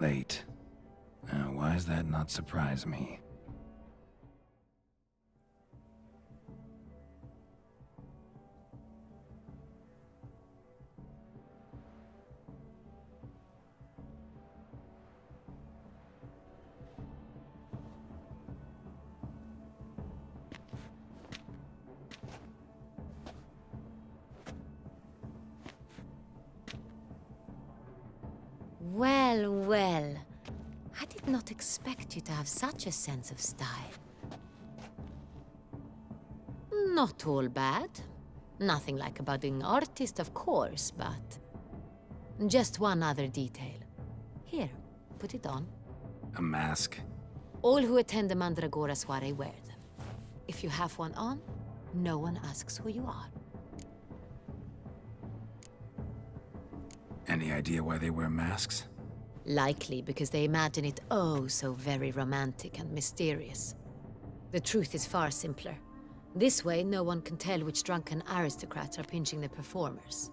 Late. Why does that not surprise me? Well, well. I did not expect you to have such a sense of style. Not all bad. Nothing like a budding artist, of course, but... just one other detail. Here, put it on. A mask? All who attend the Mandragora soiree wear them. If you have one on, no one asks who you are. Any idea why they wear masks? Likely because they imagine it oh so very romantic and mysterious. The truth is far simpler. This way, no one can tell which drunken aristocrats are pinching the performers.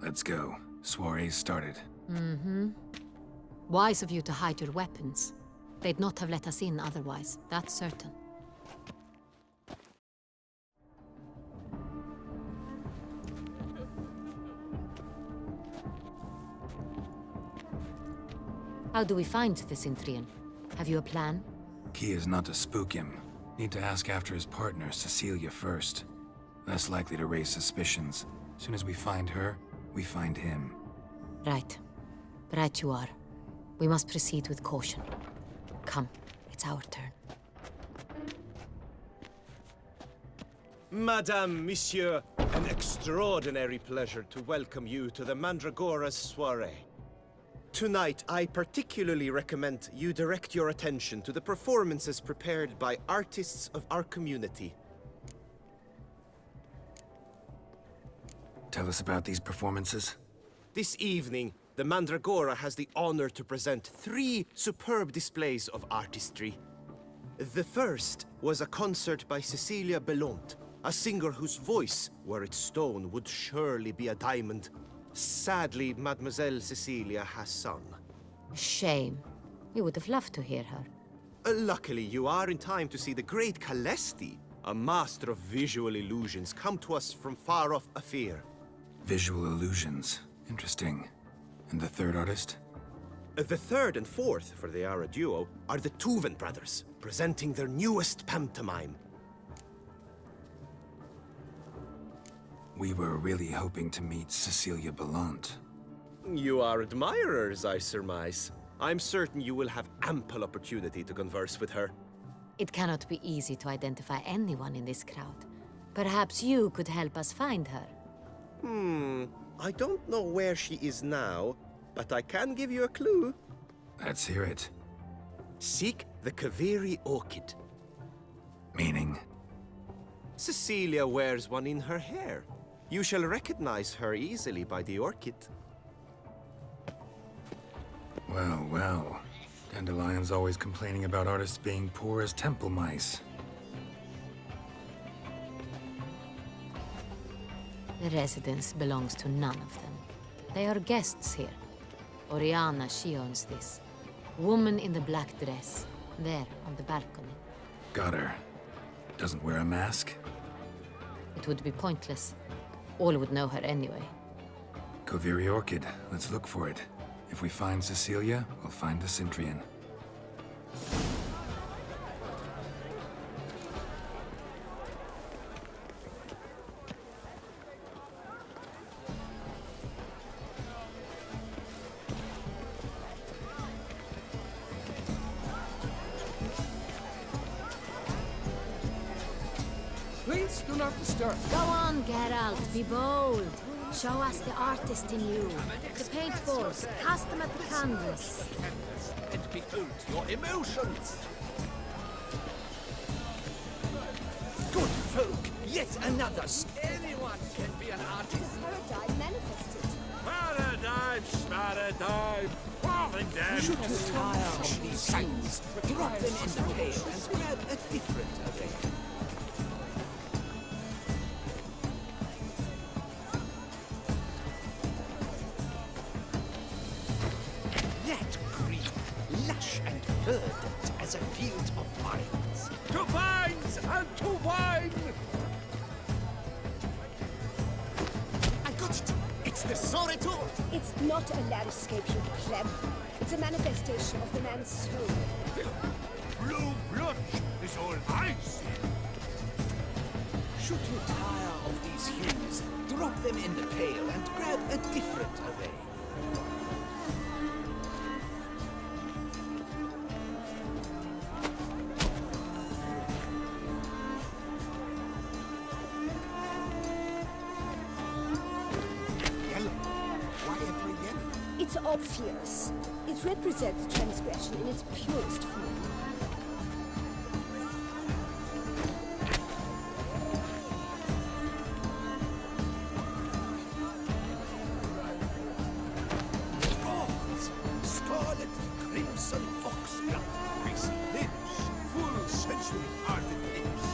Let's go. Soiree's started. Wise of you to hide your weapons. They'd not have let us in otherwise, that's certain. How do we find the Cintrian? Have you a plan? Key is not to spook him. Need to ask after his partner, Cecilia, first. Less likely to raise suspicions. Soon as we find her, we find him. Right. Right you are. We must proceed with caution. Come, it's our turn. Madame, Monsieur, an extraordinary pleasure to welcome you to the Mandragora's soiree. Tonight, I particularly recommend you direct your attention to the performances prepared by artists of our community. Tell us about these performances. This evening, the Mandragora has the honor to present 3 superb displays of artistry. The first was a concert by Cecilia Belont, a singer whose voice, were it stone, would surely be a diamond. Sadly, Mademoiselle Cecilia has sung. Shame. We would have loved to hear her. Luckily, you are in time to see the great Calesti, a master of visual illusions, come to us from far off Afir. Visual illusions. Interesting. And the third artist? The third and fourth, for they are a duo, are the Tuven brothers, presenting their newest pantomime. We were really hoping to meet Cecilia Belont. You are admirers, I surmise. I'm certain you will have ample opportunity to converse with her. It cannot be easy to identify anyone in this crowd. Perhaps you could help us find her. I don't know where she is now, but I can give you a clue. Let's hear it. Seek the Kaveri orchid. Meaning? Cecilia wears one in her hair. You shall recognize her easily by the orchid. Well, well. Dandelion's always complaining about artists being poor as temple mice. The residence belongs to none of them. They are guests here. Oriana, she owns this. Woman in the black dress. There, on the balcony. Got her. Doesn't wear a mask? It would be pointless. All would know her anyway. Kaveri Orchid. Let's look for it. If we find Cecilia, we'll find the Cintrian. Please do not disturb. Go on, Geralt, be bold. Show us the artist in you. The paintballs, cast them at the canvas. And behold your emotions. Good folk, yet another. Anyone can be an artist. Paradigm manifested. Paradigm, paradigm, falling down. You should retire from these things, drop them in the pail, and grab a different array. verdant as a field of vines. To vines and to wine! I got it! It's the Soretor! It's not a landscape, you pleb. It's a manifestation of the man's soul. Blue blood is all I see. Should you tire of these hues, drop them in the pail and grab a different array. Yellow. Why every yellow? It's obvious. It represents transgression in its purest form. Bronze, scarlet, crimson oxblood, greasy lips, full sensually ardent lips.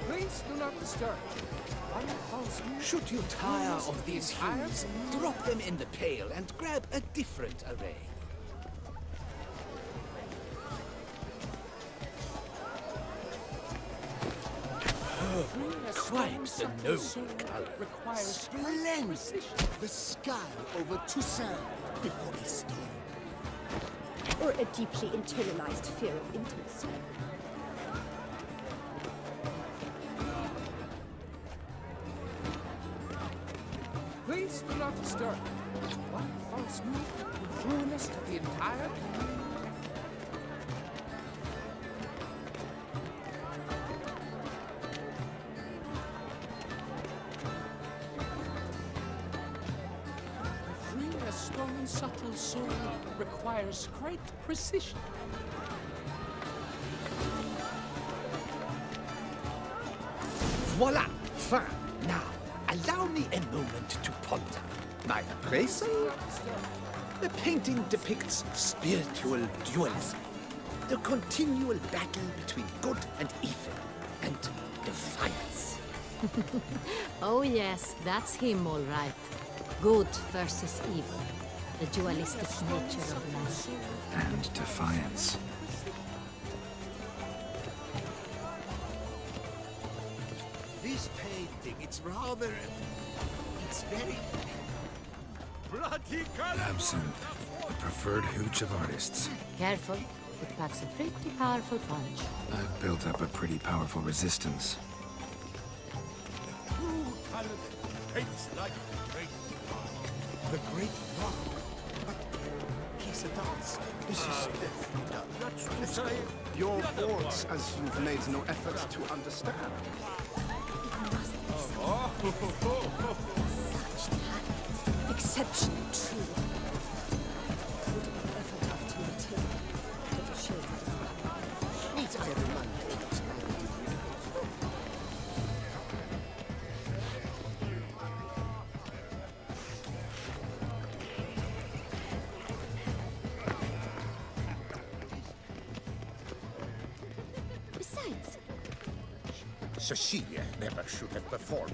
Please do not disturb. One false move. Should you tire of these hues, drop them in the pail and grab a different array. Quite the noble color. Splendid! The sky over Toussaint before a storm. Or a deeply internalized fear of intimacy. Please do not disturb. One false move will ruin us to the entire. To free a strong, subtle soul requires great precision. Voila! Fine. Now, allow me a moment to ponder. My appraisal? The painting depicts spiritual dualism. The continual battle between good and evil. And defiance. Oh yes, that's him all right. Good versus evil. The dualistic nature of man. And defiance. This painting, it's rather... It's very... Bloody color! Absinthe, the preferred hooch of artists. Careful, it packs a pretty powerful punch. I've built up a pretty powerful resistance. True talent paints like great The great rock. But he's a dancer. This is definitely done. That's to say, Your faults, as you've made no effort to understand. Exceptionally true. Would have effort have to maintain to the shade. Needs every man. Besides, Cecilia never should have performed.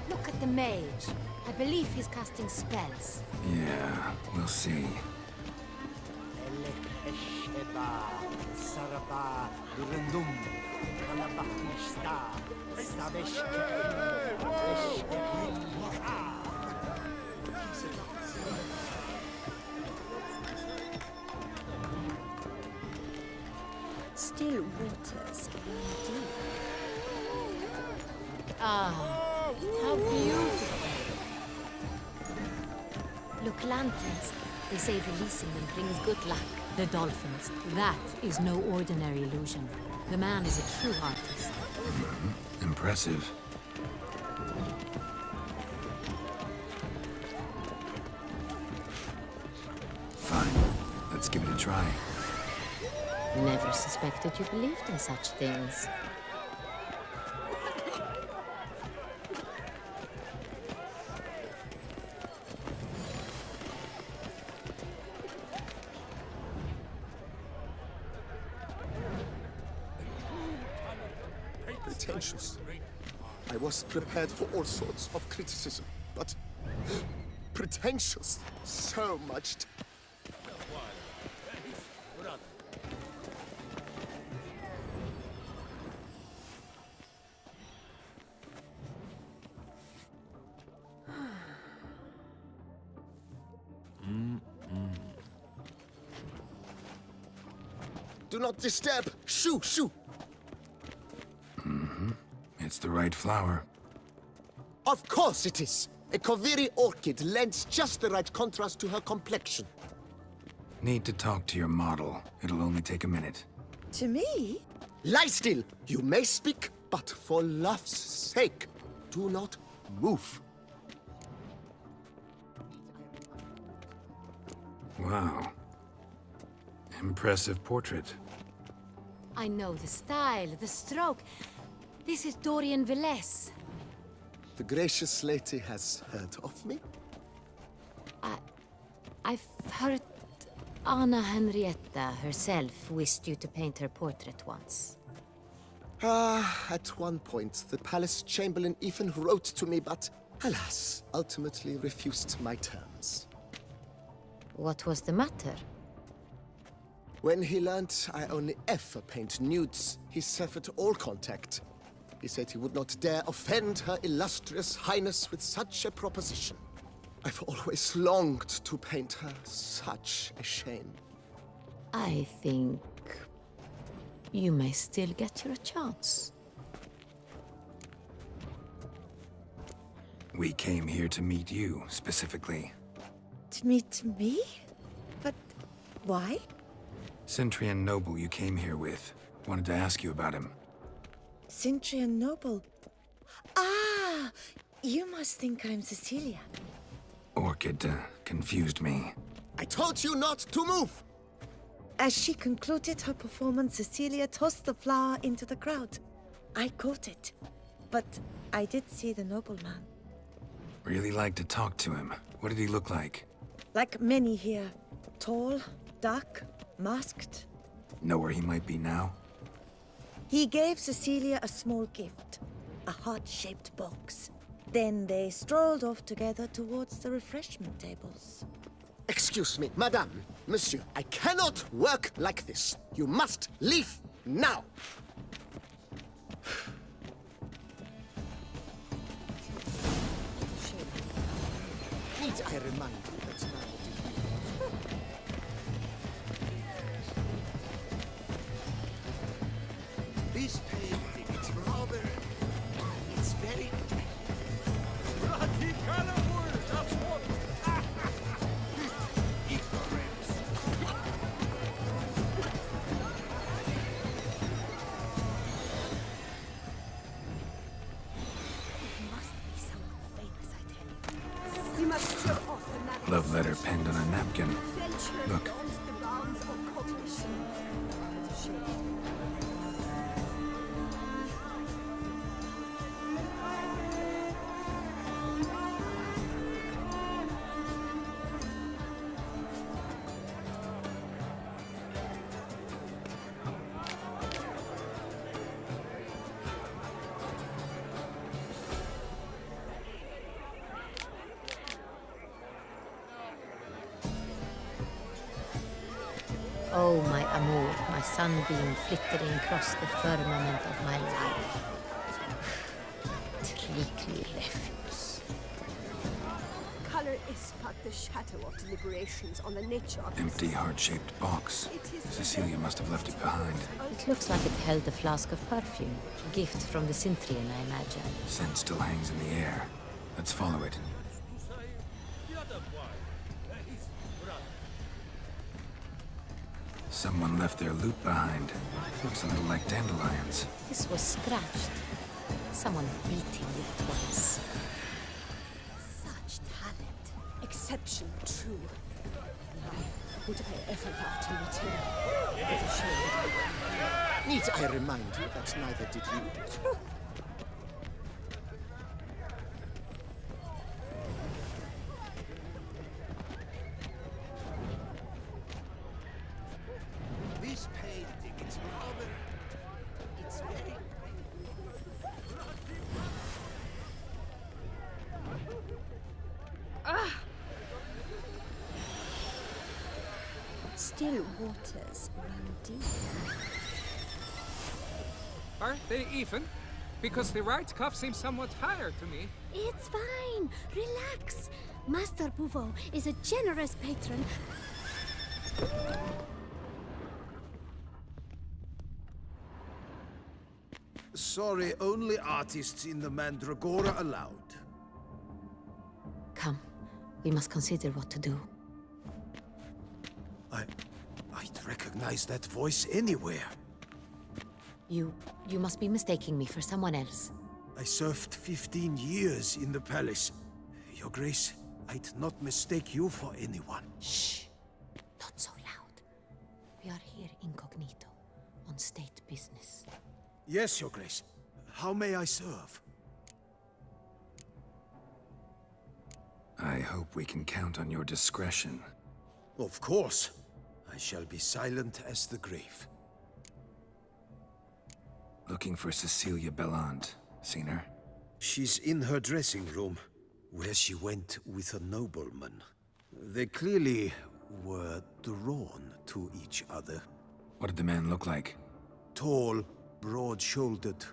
Look at the mage. I believe he's casting spells. Yeah, we'll see. still waters run deep. Ah, how beautiful. Look, lanterns. They say releasing them brings good luck. The dolphins. That is no ordinary illusion. The man is a true artist. Impressive. Fine. Let's give it a try. Never suspected you believed in such things. pretentious. I was prepared for all sorts of criticism, but pretentious, so much. Do not disturb! Shoo, shoo! It's the right flower. Of course it is! A Kaviri orchid lends just the right contrast to her complexion. Need to talk to your model. It'll only take a minute. To me? Lie still! You may speak, but for love's sake, do not move. Wow. Impressive portrait. I know the style, the stroke. This is Dorian Velez. The gracious lady has heard of me? I've heard Anna Henrietta herself wished you to paint her portrait once. At one point, the palace chamberlain even wrote to me, but alas, ultimately refused my terms. What was the matter? When he learned I only ever paint nudes, he severed all contact. He said he would not dare offend her illustrious highness with such a proposition. I've always longed to paint her. Such a shame. I think you may still get your chance. We came here to meet you, specifically. To meet me? But why? Cintrian noble you came here with. Wanted to ask you about him. Cintrian noble. Ah! You must think I'm Cecilia. Orchid confused me. I told you not to move! As she concluded her performance, Cecilia tossed the flower into the crowd. I caught it, but I did see the nobleman. Really like to talk to him. What did he look like? Like many here. Tall, dark, masked. Know where he might be now? He gave Cecilia a small gift, a heart-shaped box. Then they strolled off together towards the refreshment tables. Excuse me, madame, monsieur, I cannot work like this. You must leave now. Need I remind you that now this painting, it's rather... It's very... Love letter penned on a napkin. Look. Oh, my amour, my sunbeam flittering across the firmament of my life. Treacly refuse. Color is but the shadow of deliberations on the nature of Empty, heart-shaped box. Cecilia must have left it behind. It looks like it held a flask of perfume. A gift from the Cintrian, I imagine. Scent still hangs in the air. Let's follow it. Someone left their loot behind. Looks a little like dandelions. This was scratched. Someone beating it once. such talent. Exception true. Would I ever love to meet him? It's a shame. Need I remind you that neither did you? This painting, it's rather... It's very... still waters run deep. Are they even? Because the right cuff seems somewhat higher to me. It's fine. Relax. Master Bouveau is a generous patron. Sorry, only artists in the Mandragora allowed. Come, we must consider what to do. I'd recognize that voice anywhere. You must be mistaking me for someone else. I served 15 years in the palace. Your Grace, I'd not mistake you for anyone. Shh! Not so loud. We are here incognito, on state business. Yes, Your Grace. How may I serve? I hope we can count on your discretion. Of course. I shall be silent as the grave. Looking for Cecilia Bellant. Seen her? She's in her dressing room, where she went with a nobleman. They clearly were drawn to each other. What did the man look like? Tall, broad-shouldered,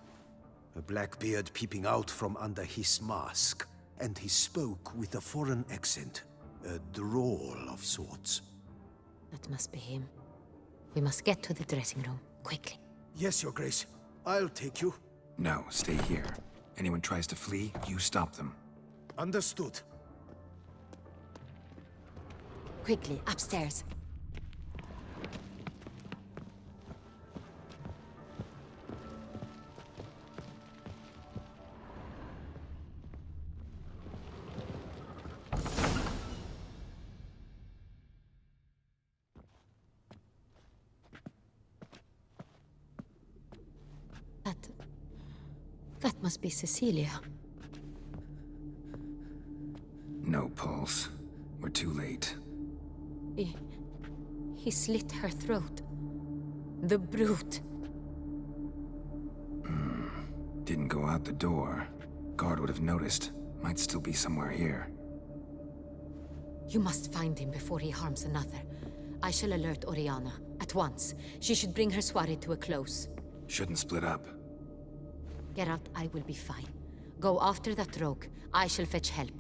a black beard peeping out from under his mask, and he spoke with a foreign accent, a drawl of sorts. That must be him. We must get to the dressing room, quickly. Yes, Your Grace. I'll take you. No, stay here. Anyone tries to flee, you stop them. Understood. Quickly, upstairs. That must be Cecilia. No pulse. We're too late. He slit her throat. The brute. Didn't go out the door. Guard would have noticed. Might still be somewhere here. You must find him before he harms another. I shall alert Oriana. At once. She should bring her soirée to a close. Shouldn't split up. Geralt, I will be fine. Go after that rogue. I shall fetch help.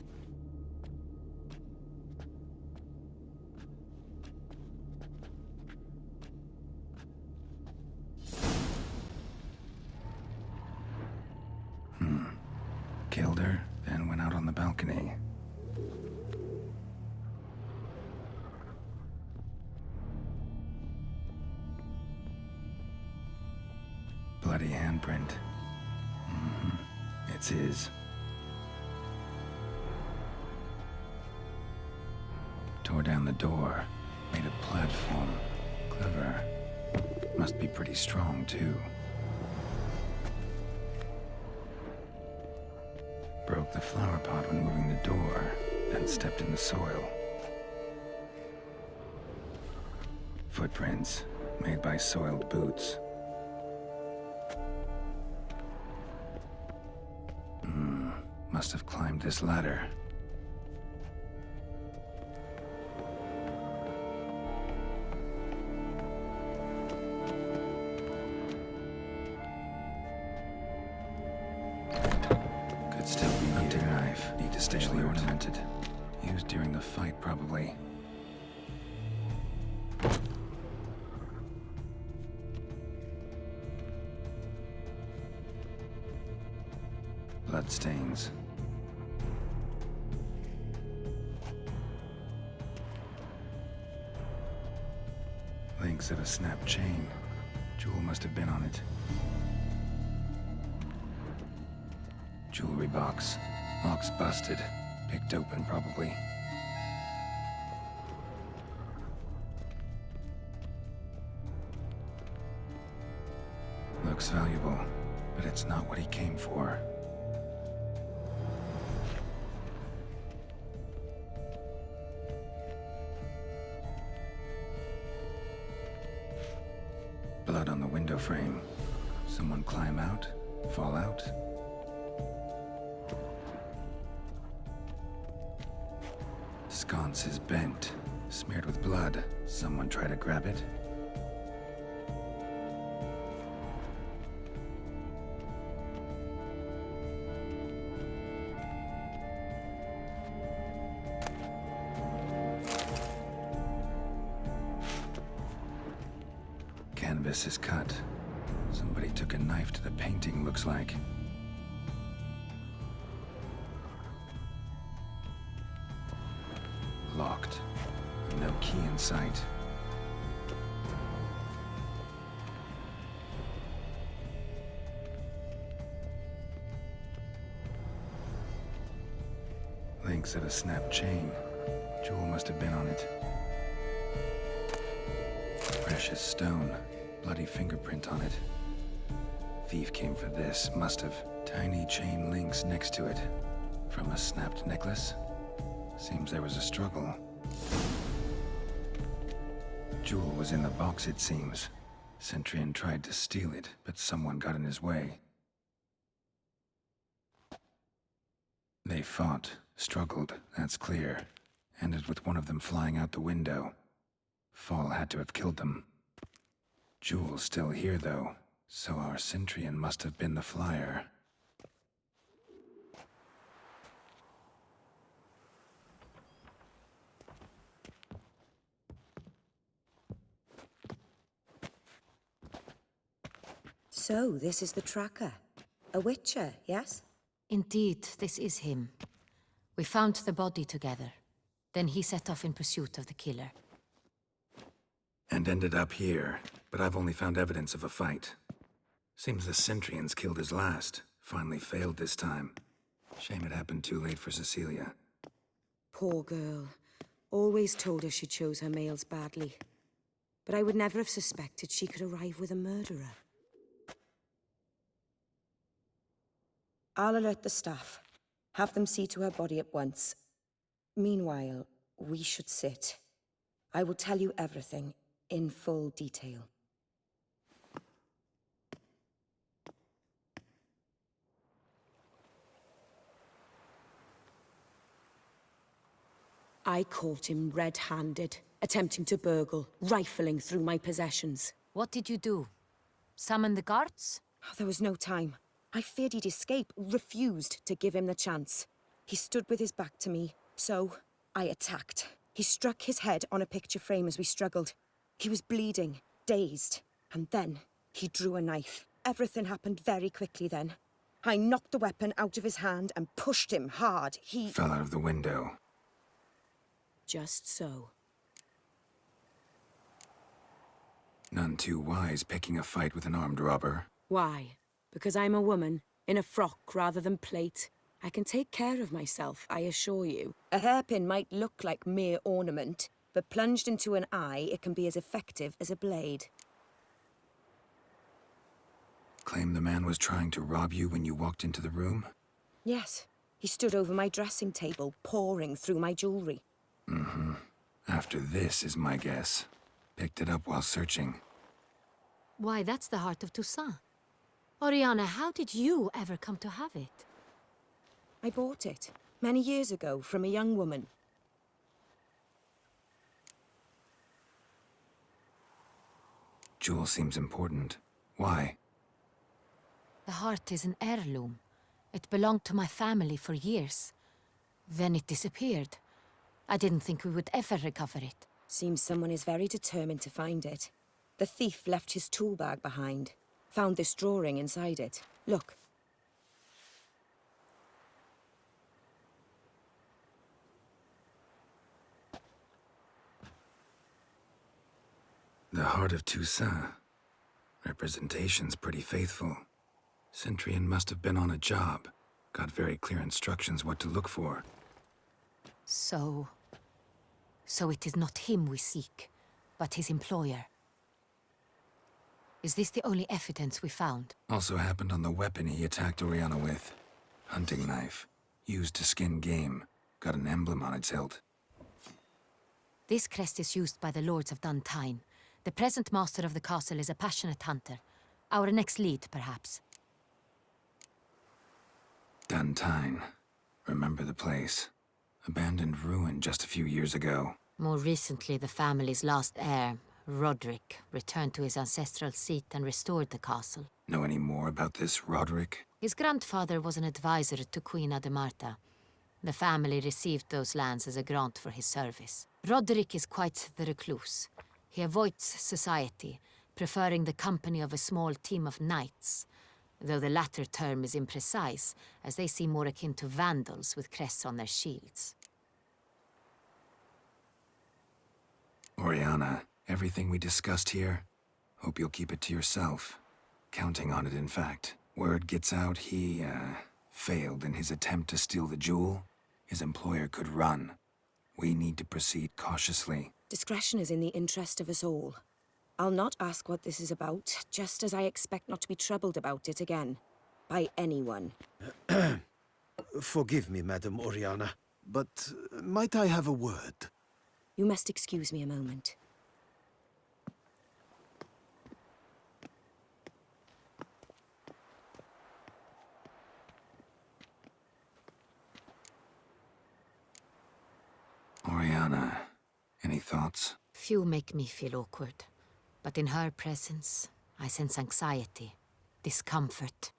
Killed her, then went out on the balcony. Bloody handprint. It's his. Tore down the door. Made a platform. Clever. Must be pretty strong, too. Broke the flower pot when moving the door, then stepped in the soil. Footprints, made by soiled boots. Must have climbed this ladder. Could still be hunting knife. Need to stay ornamented. Used during the fight, probably. Bloodstains. Links of a snapped chain. Jewel must have been on it. Jewelry box. Lock's busted. Picked open, probably. Looks valuable, but it's not what he came for. Blood on the window frame. Someone climb out? Fall out? Sconce is bent. Smeared with blood. Someone try to grab it? Canvas is cut. Somebody took a knife to the painting, looks like. Locked. No key in sight. Links at a snapped chain. Jewel must have been on it. Precious stone. Bloody fingerprint on it. Thief came for this, must have. Tiny chain links next to it. From a snapped necklace? Seems there was a struggle. Jewel was in the box, it seems. Centrian tried to steal it, but someone got in his way. They fought, struggled, that's clear. Ended with one of them flying out the window. Fall had to have killed them. Jewel's still here, though, so our Cintrian must have been the flyer. So, this is the tracker. A witcher, yes? Indeed, this is him. We found the body together. Then he set off in pursuit of the killer. And ended up here, but I've only found evidence of a fight. Seems the Cintrians killed his last. Finally failed this time. Shame it happened too late for Cecilia. Poor girl. Always told her she chose her males badly. But I would never have suspected she could arrive with a murderer. I'll alert the staff. Have them see to her body at once. Meanwhile, we should sit. I will tell you everything, in full detail. I caught him red-handed, attempting to burgle, rifling through my possessions. What did you do? Summon the guards? There was no time. I feared he'd escape, refused to give him the chance. He stood with his back to me, so I attacked. He struck his head on a picture frame as we struggled. He was bleeding, dazed, and then he drew a knife. Everything happened very quickly then. I knocked the weapon out of his hand and pushed him hard. He Fell out of the window. Just so. None too wise picking a fight with an armed robber. Why? Because I'm a woman, in a frock rather than plate. I can take care of myself, I assure you. A hairpin might look like mere ornament, but plunged into an eye, it can be as effective as a blade. Claim the man was trying to rob you when you walked into the room? Yes. He stood over my dressing table, pouring through my jewelry. Mm-hmm. After this is my guess. Picked it up while searching. Why, that's the heart of Toussaint. Oriana, how did you ever come to have it? I bought it, many years ago, from a young woman. Jewel seems important. Why? The heart is an heirloom. It belonged to my family for years. Then it disappeared. I didn't think we would ever recover it. Seems someone is very determined to find it. The thief left his tool bag behind. Found this drawing inside it. Look. The heart of Toussaint. Representation's pretty faithful. Cintrian must have been on a job. Got very clear instructions what to look for. So it is not him we seek, but his employer. Is this the only evidence we found? Also happened on the weapon he attacked Oriana with. Hunting knife. Used to skin game. Got an emblem on its hilt. This crest is used by the lords of Duntine. The present master of the castle is a passionate hunter. Our next lead, perhaps. Duntine. Remember the place. Abandoned ruin just a few years ago. More recently, the family's last heir, Roderick, returned to his ancestral seat and restored the castle. Know any more about this Roderick? His grandfather was an advisor to Queen Ademarta. The family received those lands as a grant for his service. Roderick is quite the recluse. He avoids society, preferring the company of a small team of knights, though the latter term is imprecise, as they seem more akin to vandals with crests on their shields. Oriana, everything we discussed here, hope you'll keep it to yourself. Counting on it, in fact. Word gets out he, failed in his attempt to steal the jewel. His employer could run. We need to proceed cautiously. Discretion is in the interest of us all. I'll not ask what this is about, just as I expect not to be troubled about it again. By anyone. Forgive me, Madam Oriana, but might I have a word? You must excuse me a moment. Oriana, any thoughts? Few make me feel awkward, but in her presence, I sense anxiety, discomfort.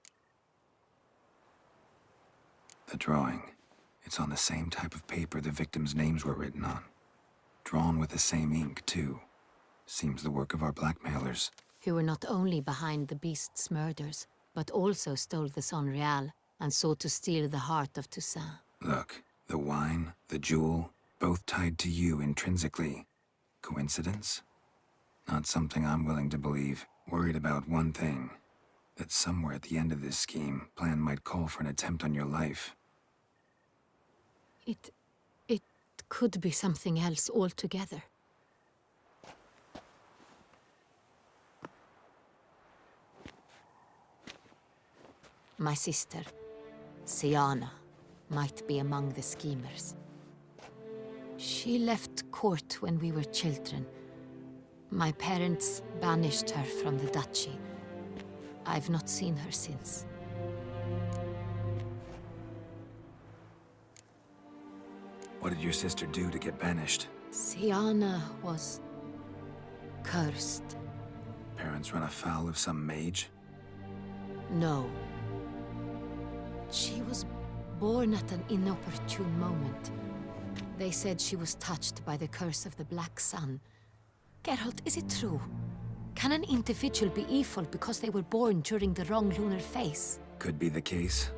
The drawing. It's on the same type of paper the victims' names were written on. Drawn with the same ink, too. Seems the work of our blackmailers. Who were not only behind the beast's murders, but also stole the Sangreal and sought to steal the heart of Toussaint. Look, the wine, the jewel, both tied to you intrinsically. Coincidence? Not something I'm willing to believe. Worried about one thing. That somewhere at the end of this scheme, plan might call for an attempt on your life. It could be something else altogether. My sister, Siana, might be among the schemers. She left court when we were children. My parents banished her from the duchy. I've not seen her since. What did your sister do to get banished? Siana was cursed. Parents run afoul of some mage? No. She was born at an inopportune moment. They said she was touched by the curse of the Black Sun. Geralt, is it true? Can an individual be evil because they were born during the wrong lunar phase? Could be the case.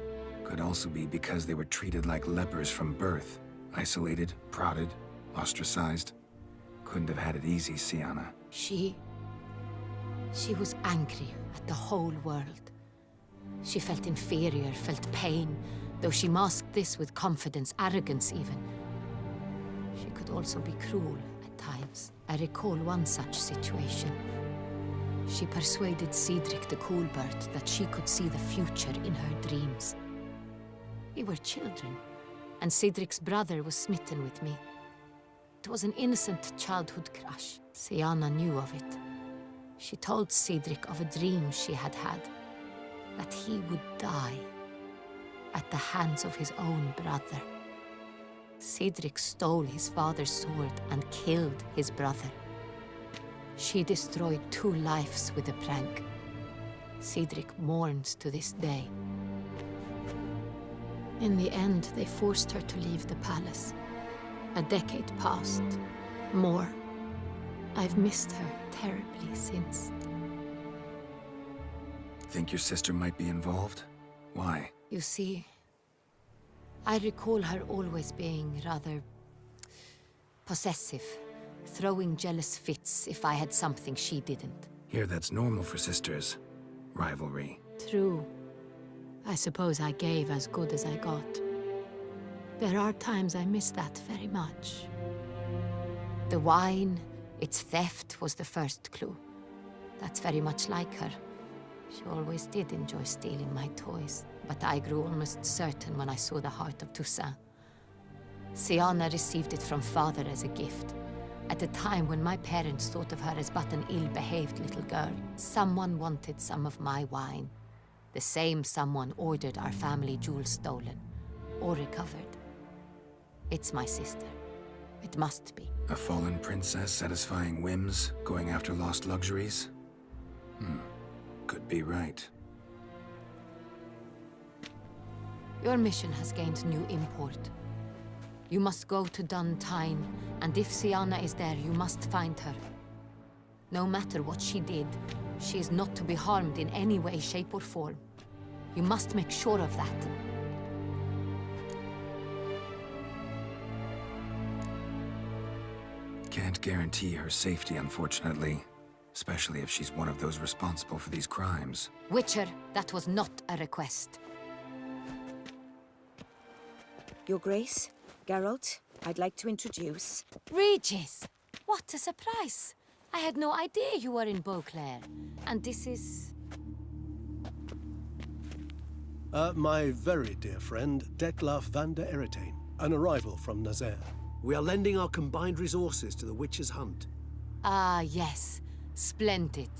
Could also be because they were treated like lepers from birth. Isolated, prodded, ostracized. Couldn't have had it easy, Siana. She was angry at the whole world. She felt inferior, felt pain, though she masked this with confidence, arrogance even. She could also be cruel at times. I recall one such situation. She persuaded Cedric the Coolbird that she could see the future in her dreams. We were children, and Cedric's brother was smitten with me. It was an innocent childhood crush. Siana knew of it. She told Cedric of a dream she had had, that he would die at the hands of his own brother. Cedric stole his father's sword and killed his brother. She destroyed 2 lives with a prank. Cedric mourns to this day. In the end, they forced her to leave the palace. A decade passed. More. I've missed her terribly since. Think your sister might be involved? Why? You see, I recall her always being rather possessive, throwing jealous fits if I had something she didn't. Here, that's normal for sisters. Rivalry. True. I suppose I gave as good as I got. There are times I miss that very much. The wine, its theft, was the first clue. That's very much like her. She always did enjoy stealing my toys, but I grew almost certain when I saw the heart of Toussaint. Siana received it from father as a gift. At a time when my parents thought of her as but an ill-behaved little girl, someone wanted some of my wine. The same someone ordered our family jewels stolen, or recovered. It's my sister. It must be. A fallen princess satisfying whims, going after lost luxuries? Could be right. Your mission has gained new import. You must go to Duntine, and if Sienna is there, you must find her. No matter what she did, she is not to be harmed in any way, shape, or form. You must make sure of that. Can't guarantee her safety, unfortunately. Especially if she's one of those responsible for these crimes. Witcher, that was not a request. Your Grace, Geralt, I'd like to introduce... Regis! What a surprise! I had no idea you were in Beauclair. And this is... My very dear friend, Detlef van der Eretain, an arrival from Nazaire. We are lending our combined resources to the Witcher's hunt. Ah, yes. Splendid.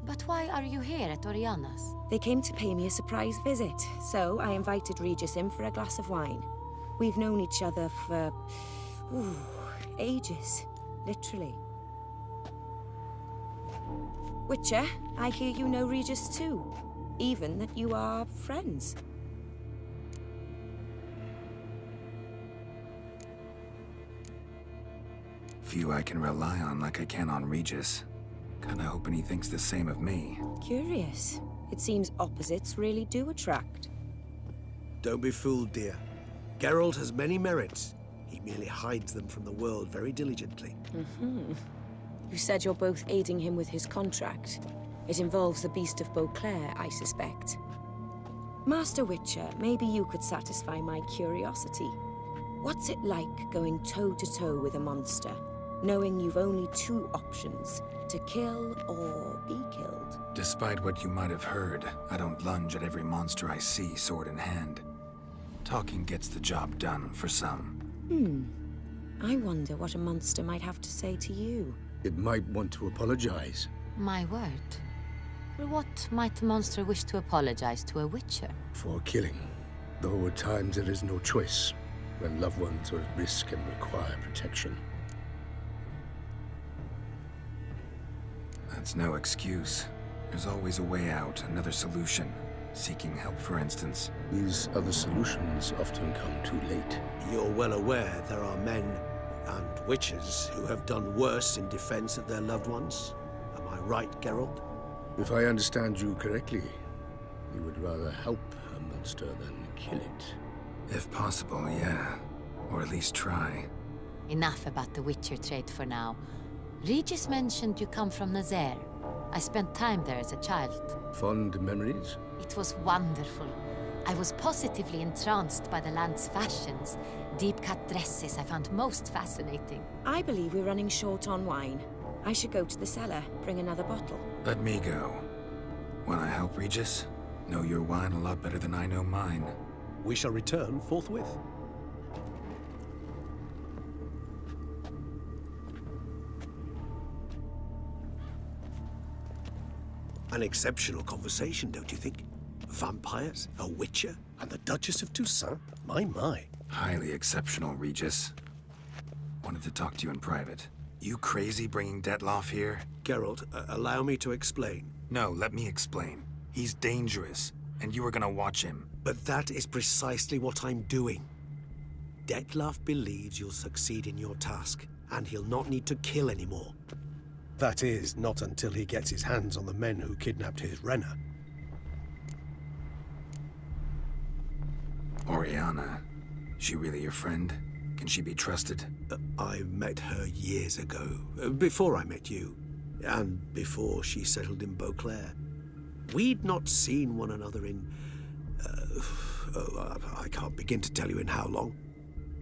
But why are you here at Oriana's? They came to pay me a surprise visit, so I invited Regis in for a glass of wine. We've known each other for... ages. Literally. Witcher, I hear you know Regis too. Even that you are friends. Few I can rely on like I can on Regis. Kinda hoping he thinks the same of me. Curious. It seems opposites really do attract. Don't be fooled, dear. Geralt has many merits. He merely hides them from the world very diligently. You said you're both aiding him with his contract. It involves the Beast of Beauclair, I suspect. Master Witcher, maybe you could satisfy my curiosity. What's it like going toe-to-toe with a monster, knowing you've only two options, to kill or be killed? Despite what you might have heard, I don't lunge at every monster I see sword in hand. Talking gets the job done, for some. I wonder what a monster might have to say to you. It might want to apologize. My word. For what might a monster wish to apologize to a Witcher? For killing. Though at times there is no choice, when loved ones are at risk and require protection. That's no excuse. There's always a way out, another solution. Seeking help, for instance. These other solutions often come too late. You're well aware there are men and witches who have done worse in defense of their loved ones. Am I right, Geralt? If I understand you correctly, you would rather help a monster than kill it. If possible, yeah. Or at least try. Enough about the Witcher trade for now. Regis mentioned you come from Nazaire. I spent time there as a child. Fond memories? It was wonderful. I was positively entranced by the land's fashions. Deep-cut dresses I found most fascinating. I believe we're running short on wine. I should go to the cellar, bring another bottle. Let me go. Wanna help, Regis? Know your wine a lot better than I know mine. We shall return forthwith. An exceptional conversation, don't you think? Vampires, a witcher, and the Duchess of Toussaint? My. Highly exceptional, Regis. Wanted to talk to you in private. You crazy bringing Detlef here? Geralt, allow me to explain. No, let me explain. He's dangerous, and you were gonna watch him. But that is precisely what I'm doing. Detlef believes you'll succeed in your task, and he'll not need to kill anymore. That is, not until he gets his hands on the men who kidnapped his Renna. Oriana. She really your friend? Can she be trusted? I met her years ago, before I met you, and before she settled in Beauclair. We'd not seen one another in... I can't begin to tell you in how long.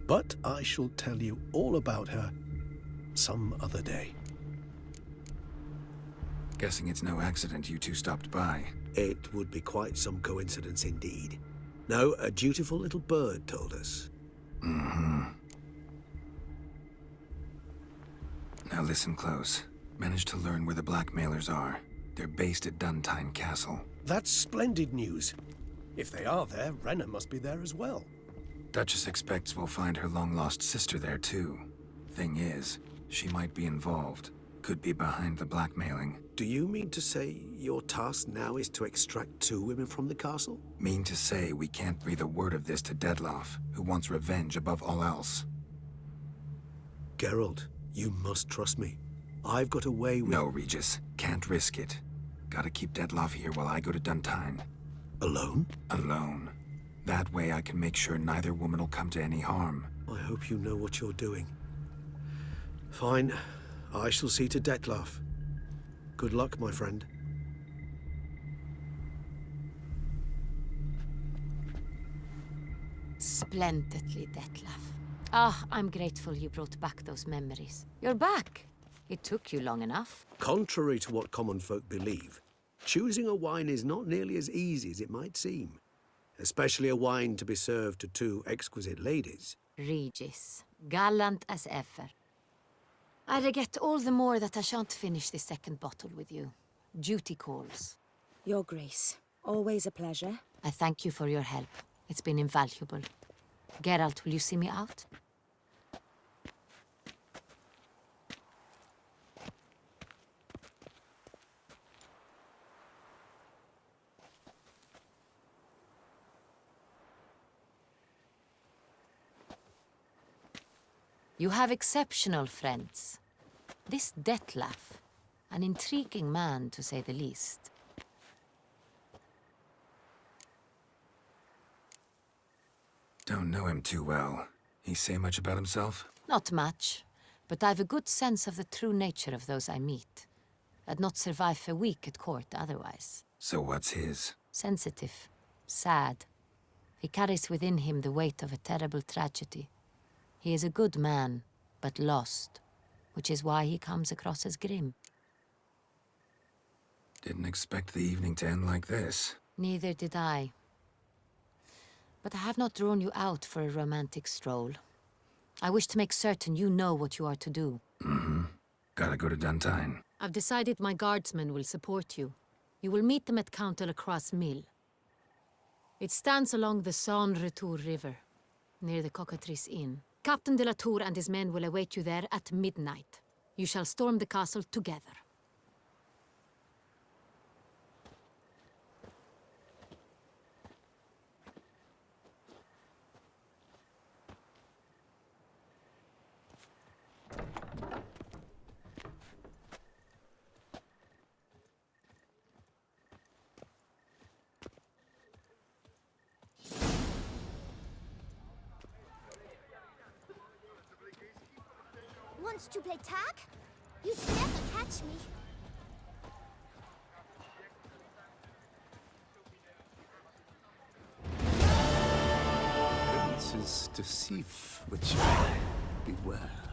But I shall tell you all about her some other day. Guessing it's no accident you two stopped by. It would be quite some coincidence indeed. No, a dutiful little bird told us. Now listen close. Managed to learn where the blackmailers are. They're based at Duntine Castle. That's splendid news. If they are there, Renna must be there as well. Duchess expects we'll find her long-lost sister there too. Thing is, she might be involved. Could be behind the blackmailing. Do you mean to say your task now is to extract 2 women from the castle? Mean to say we can't breathe a word of this to Dettlaff, who wants revenge above all else. Geralt, you must trust me. I've got a way with... No, Regis. Can't risk it. Gotta keep Dettlaff here while I go to Duntine. Alone? Alone. That way I can make sure neither woman will come to any harm. I hope you know what you're doing. Fine. I shall see to Dettlaff. Good luck, my friend. Splendidly, Dettlaff. Ah, I'm grateful you brought back those memories. You're back! It took you long enough. Contrary to what common folk believe, choosing a wine is not nearly as easy as it might seem. Especially a wine to be served to 2 exquisite ladies. Regis, gallant as ever. I regret all the more that I shan't finish this second bottle with you. Duty calls. Your Grace, always a pleasure. I thank you for your help. It's been invaluable. Geralt, will you see me out? You have exceptional friends. This Dettlaff, an intriguing man to say the least. Don't know him too well. He say much about himself? Not much, but I've a good sense of the true nature of those I meet. I'd not survive a week at court otherwise. So what's his? Sensitive, sad. He carries within him the weight of a terrible tragedy. He is a good man, but lost, which is why he comes across as grim. Didn't expect the evening to end like this. Neither did I. But I have not drawn you out for a romantic stroll. I wish to make certain you know what you are to do. Mm-hmm. Gotta go to Duntine. I've decided my guardsmen will support you. You will meet them at Count de la Croix's mill. It stands along the Saône-Retour River, near the Cockatrice Inn. Captain de la Tour and his men will await you there at midnight. You shall storm the castle together. Wants to play tag? You'd never catch me. Prince's deceive, which beware.